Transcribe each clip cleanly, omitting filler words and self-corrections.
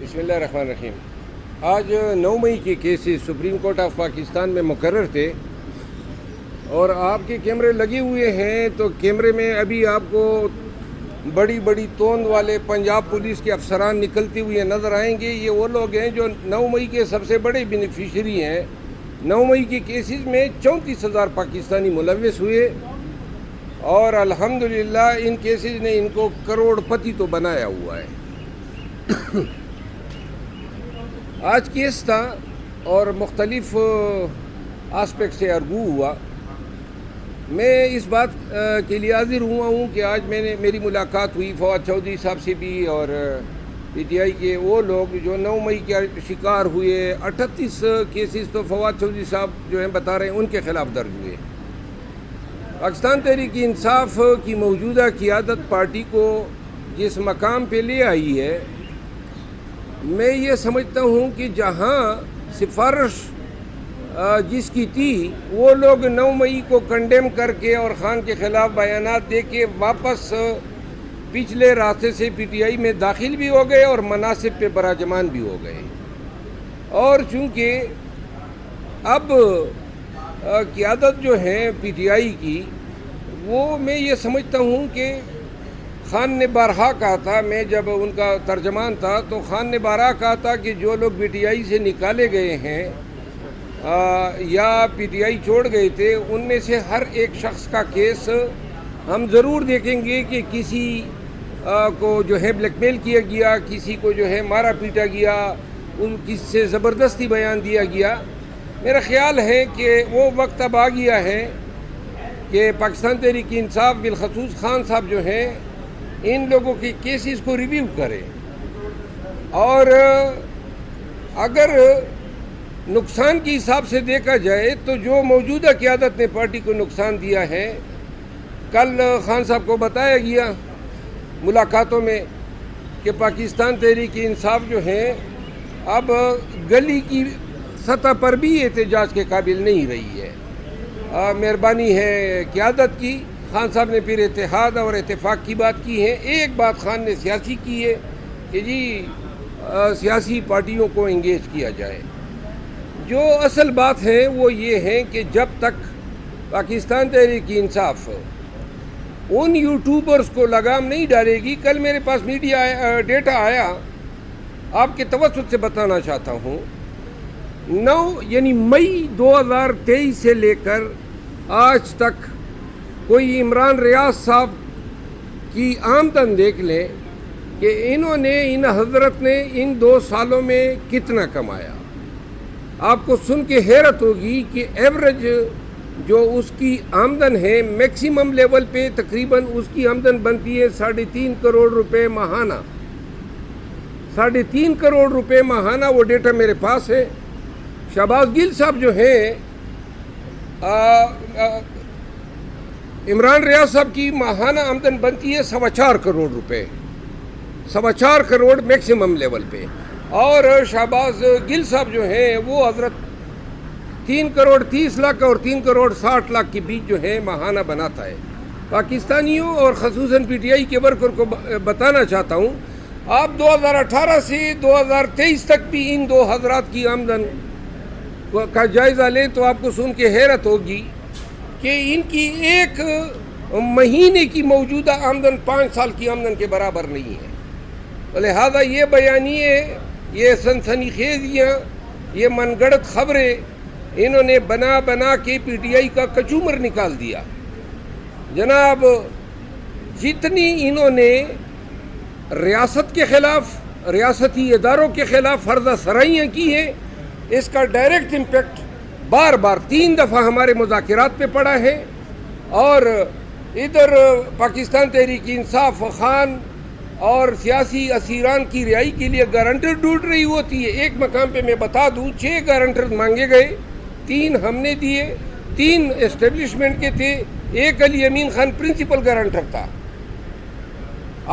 بسم اللہ الرحمن الرحیم۔ آج 9 مئی کے cases supreme court of Pakistan میں مقرر تھے اور آپ کے کیمرے لگے ہوئے ہیں، تو کیمرے میں ابھی آپ کو بڑی بڑی توند والے پنجاب پولیس کے افسران نکلتے ہوئے نظر آئیں گے۔ یہ وہ لوگ ہیں جو 9 مئی کے سب سے بڑے بینیفیشری ہیں۔ 9 مئی کے کیسز میں 34,000 پاکستانی ملوث ہوئے اور الحمدللہ ان کیسز نے ان کو کروڑ پتی تو بنایا ہوا ہے۔ آج کیس تھا اور مختلف آسپیکٹ سے ارگو ہوا۔ میں اس بات کے لیے حاضر ہوا ہوں کہ آج میری ملاقات ہوئی فواد چودھری صاحب سے بھی اور پی ٹی آئی کے وہ لوگ جو 9 مئی کے شکار ہوئے۔ 38 کیسز تو فواد چودھری صاحب جو ہیں بتا رہے ہیں ان کے خلاف درج ہوئے۔ پاکستان تحریک انصاف کی موجودہ قیادت پارٹی کو جس مقام پہ لے آئی ہے، میں یہ سمجھتا ہوں کہ جہاں سفارش جس کی تھی وہ لوگ 9 مئی کو کنڈیم کر کے اور خان کے خلاف بیانات دے کے واپس پچھلے راستے سے پی ٹی آئی میں داخل بھی ہو گئے اور مناصب پہ براجمان بھی ہو گئے۔ اور چونکہ اب قیادت جو ہے پی ٹی آئی کی، وہ میں یہ سمجھتا ہوں کہ خان نے بارہا کہا تھا، میں جب ان کا ترجمان تھا تو خان نے بارہا کہا تھا کہ جو لوگ پی ٹی آئی سے نکالے گئے ہیں یا پی ٹی آئی چھوڑ گئے تھے، ان میں سے ہر ایک شخص کا کیس ہم ضرور دیکھیں گے کہ کسی کو جو ہے بلیک میل کیا گیا، کسی کو جو ہے مارا پیٹا گیا، ان کس سے زبردستی بیان دیا گیا۔ میرا خیال ہے کہ وہ وقت اب آ گیا ہے کہ پاکستان تحریک انصاف بالخصوص خان صاحب جو ہیں ان لوگوں کے کیسز کو ریویو کرے، اور اگر نقصان کے حساب سے دیکھا جائے تو جو موجودہ قیادت نے پارٹی کو نقصان دیا ہے، کل خان صاحب کو بتایا گیا ملاقاتوں میں کہ پاکستان تحریک انصاف جو ہے اب گلی کی سطح پر بھی احتجاج کے قابل نہیں رہی ہے۔ مہربانی ہے قیادت کی۔ خان صاحب نے پھر اتحاد اور اتفاق کی بات کی ہے۔ ایک بات خان نے سیاسی کی ہے کہ جی سیاسی پارٹیوں کو انگیج کیا جائے۔ جو اصل بات ہے وہ یہ ہے کہ جب تک پاکستان تحریک انصاف ان یوٹیوبرز کو لگام نہیں ڈالے گی، کل میرے پاس میڈیا ڈیٹا آیا، آپ کے توسط سے بتانا چاہتا ہوں، مئی 2023 سے لے کر آج تک کوئی عمران ریاض صاحب کی آمدن دیکھ لیں کہ انہوں نے ان حضرت نے ان 2 سالوں میں کتنا کمایا۔ آپ کو سن کے حیرت ہوگی کہ ایوریج جو اس کی آمدن ہے میکسیمم لیول پہ تقریباً اس کی آمدن بنتی ہے 3.5 کروڑ روپے ماہانہ۔ 3.5 کروڑ روپے ماہانہ، وہ ڈیٹا میرے پاس ہے۔ شہباز گل صاحب جو ہیں، عمران ریاض صاحب کی ماہانہ آمدن بنتی ہے 4.25 کروڑ روپے، 4.25 کروڑ میکسیمم لیول پہ، اور شہباز گل صاحب جو ہیں وہ حضرت 3 کروڑ 30 لاکھ اور 3 کروڑ 60 لاکھ کے بیچ جو ہے ماہانہ بناتا ہے۔ پاکستانیوں اور خصوصاً پی ٹی آئی کے ورکر کو بتانا چاہتا ہوں، آپ 2018 سے 2023 تک بھی ان 2 حضرات کی آمدن کا جائزہ لیں تو آپ کو سن کے حیرت ہوگی کہ ان کی ایک مہینے کی موجودہ آمدن 5 سال کی آمدن کے برابر نہیں ہے۔ لہذا یہ بیانیے، یہ سنسنی خیزیاں، یہ من گڑت خبریں انہوں نے بنا کے پی ٹی آئی کا کچومر نکال دیا۔ جناب، جتنی انہوں نے ریاست کے خلاف، ریاستی اداروں کے خلاف فرض سرائیاں کی ہیں، اس کا ڈائریکٹ امپیکٹ بار 3 دفعہ ہمارے مذاکرات پہ پڑا ہے، اور ادھر پاکستان تحریک انصاف خان اور سیاسی اسیران کی رہائی کے لیے گارنٹر ڈھونڈ رہی ہوتی ہے۔ ایک مقام پہ میں بتا دوں 6 گارنٹر مانگے گئے، 3 ہم نے دیے، 3 اسٹیبلشمنٹ کے تھے، ایک علی امین خان پرنسپل گارنٹر تھا۔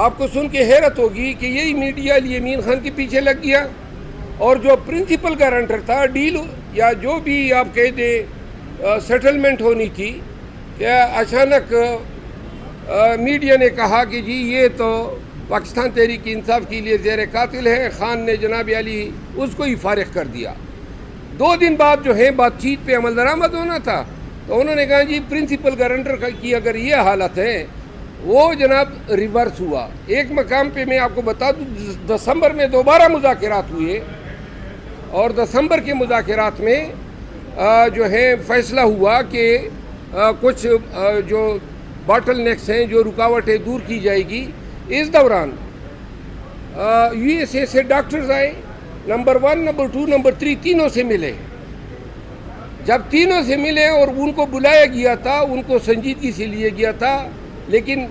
آپ کو سن کے حیرت ہوگی کہ یہی میڈیا علی امین خان کے پیچھے لگ گیا، اور جو پرنسپل گارنٹر تھا، ڈیل یا جو بھی آپ کہہ دیں سیٹلمنٹ ہونی تھی، کہ اچانک میڈیا نے کہا کہ جی یہ تو پاکستان تحریک انصاف کے لیے زیر قاتل ہے. خان نے جناب علی اس کو ہی فارغ کر دیا. 2 دن بعد جو ہے بات چیت پہ عمل درآمد ہونا تھا تو انہوں نے کہا جی پرنسپل گارنٹر کی اگر یہ حالت ہے, وہ جناب ریورس ہوا. ایک مقام پہ میں آپ کو بتا دوں, دسمبر میں دوبارہ مذاکرات ہوئے اور دسمبر کے مذاکرات میں جو ہے فیصلہ ہوا کہ کچھ جو باٹل نیکس ہیں, جو رکاوٹیں دور کی جائے گی. اس دوران یو ایس اے سے ڈاکٹرز آئے, نمبر 1, نمبر 2, نمبر 3 تینوں سے ملے. جب تینوں سے ملے اور ان کو بلایا گیا تھا, ان کو سنجیدگی سے لیا گیا تھا, لیکن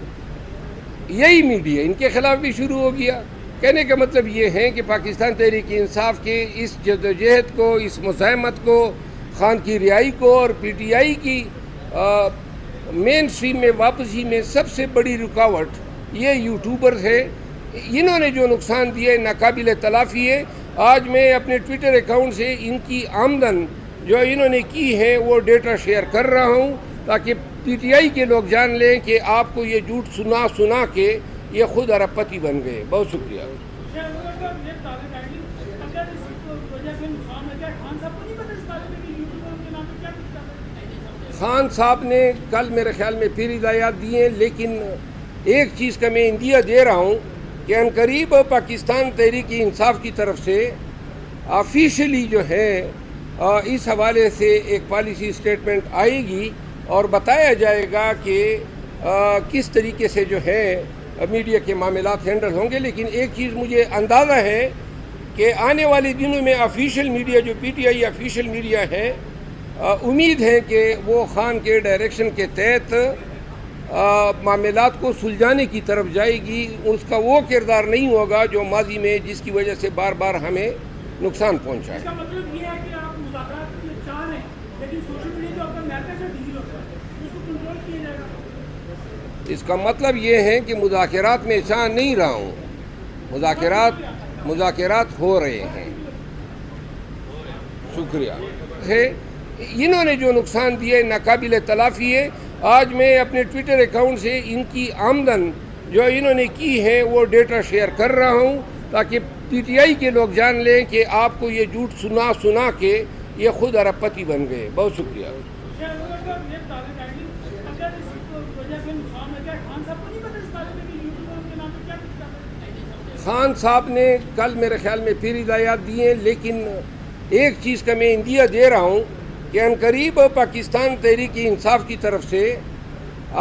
یہی میڈیا ان کے خلاف بھی شروع ہو گیا. کہنے کا مطلب یہ ہے کہ پاکستان تحریک انصاف کے اس جدوجہد کو, اس مزاحمت کو, خان کی رہائی کو اور پی ٹی آئی کی مین سٹریم میں واپسی میں سب سے بڑی رکاوٹ یہ یوٹیوبرز ہے. انہوں نے جو نقصان دیا ہے ناقابل تلافی ہے. آج میں اپنے ٹویٹر اکاؤنٹ سے ان کی آمدن جو انہوں نے کی ہے وہ ڈیٹا شیئر کر رہا ہوں تاکہ پی ٹی آئی کے لوگ جان لیں کہ آپ کو یہ جھوٹ سنا کے یہ خود ارب پتی بن گئے. بہت شکریہ. خان صاحب نے کل میرے خیال میں پھر ہدایات دی ہیں, لیکن ایک چیز کا میں اندیا دے رہا ہوں کہ عنقریب پاکستان تحریک انصاف کی طرف سے آفیشلی جو ہے اس حوالے سے ایک پالیسی اسٹیٹمنٹ آئے گی اور بتایا جائے گا کہ کس طریقے سے جو ہے میڈیا کے معاملات ہینڈل ہوں گے. لیکن ایک چیز مجھے اندازہ ہے کہ آنے والے دنوں میں آفیشیل میڈیا جو P T I official media ہے, امید ہے کہ وہ خان کے ڈائریکشن کے تحت معاملات کو سلجھانے کی طرف جائے گی. اس کا وہ کردار نہیں ہوگا جو ماضی میں جس کی وجہ سے بار بار ہمیں نقصان پہنچا ہے. اس کا مطلب یہ ہے کہ آپ مذاکرات میں چاہ رہے ہیں, لیکن سوشل میڈیا جو آپ کا میسج ہے ڈیل ہوتا ہے, اس کو کنٹرول کیا جائے گا. اس کا مطلب یہ ہے کہ مذاکرات میں چاہ نہیں رہا ہوں, مذاکرات ہو رہے ہیں. شکریہ. انہوں نے جو نقصان دیا ہے ناقابل تلافی ہے. آج میں اپنے ٹویٹر اکاؤنٹ سے ان کی آمدن جو انہوں نے کی ہے وہ ڈیٹا شیئر کر رہا ہوں تاکہ پی ٹی آئی کے لوگ جان لیں کہ آپ کو یہ جھوٹ سنا کے یہ خود ارب پتی بن گئے. بہت شکریہ. خان صاحب نے کل میرے خیال میں پھر ہدایات دی ہیں, لیکن ایک چیز کا میں اندیا دے رہا ہوں کہ عنقریب پاکستان تحریک انصاف کی طرف سے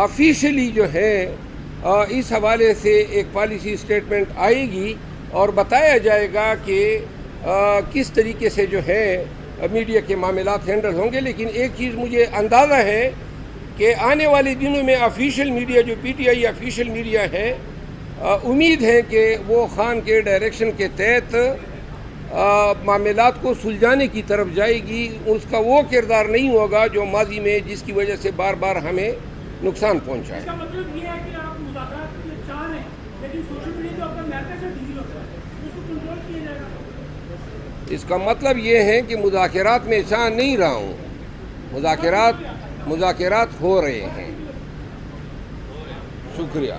آفیشلی جو ہے اس حوالے سے ایک پالیسی اسٹیٹمنٹ آئے گی اور بتایا جائے گا کہ کس طریقے سے جو ہے میڈیا کے معاملات ہینڈل ہوں گے. لیکن ایک چیز مجھے اندازہ ہے کہ آنے والے دنوں میں آفیشیل میڈیا جو P T I official media ہے, امید ہے کہ وہ خان کے ڈائریکشن کے تحت معاملات کو سلجھانے کی طرف جائے گی. اس کا وہ کردار نہیں ہوگا جو ماضی میں جس کی وجہ سے بار بار ہمیں نقصان پہنچا ہے. اس کا مطلب یہ ہے کہ آپ مذاکرات میں چاہ رہے ہیں, لیکن سوشل میڈیا جو آپ کا میسج ہے ڈیل ہوتا ہے, اس کو کنٹرول کیا جائے گا. اس کا مطلب یہ ہے کہ مذاکرات میں چاہ نہیں رہا ہوں, مذاکرات ہو رہے ہیں. شکریہ.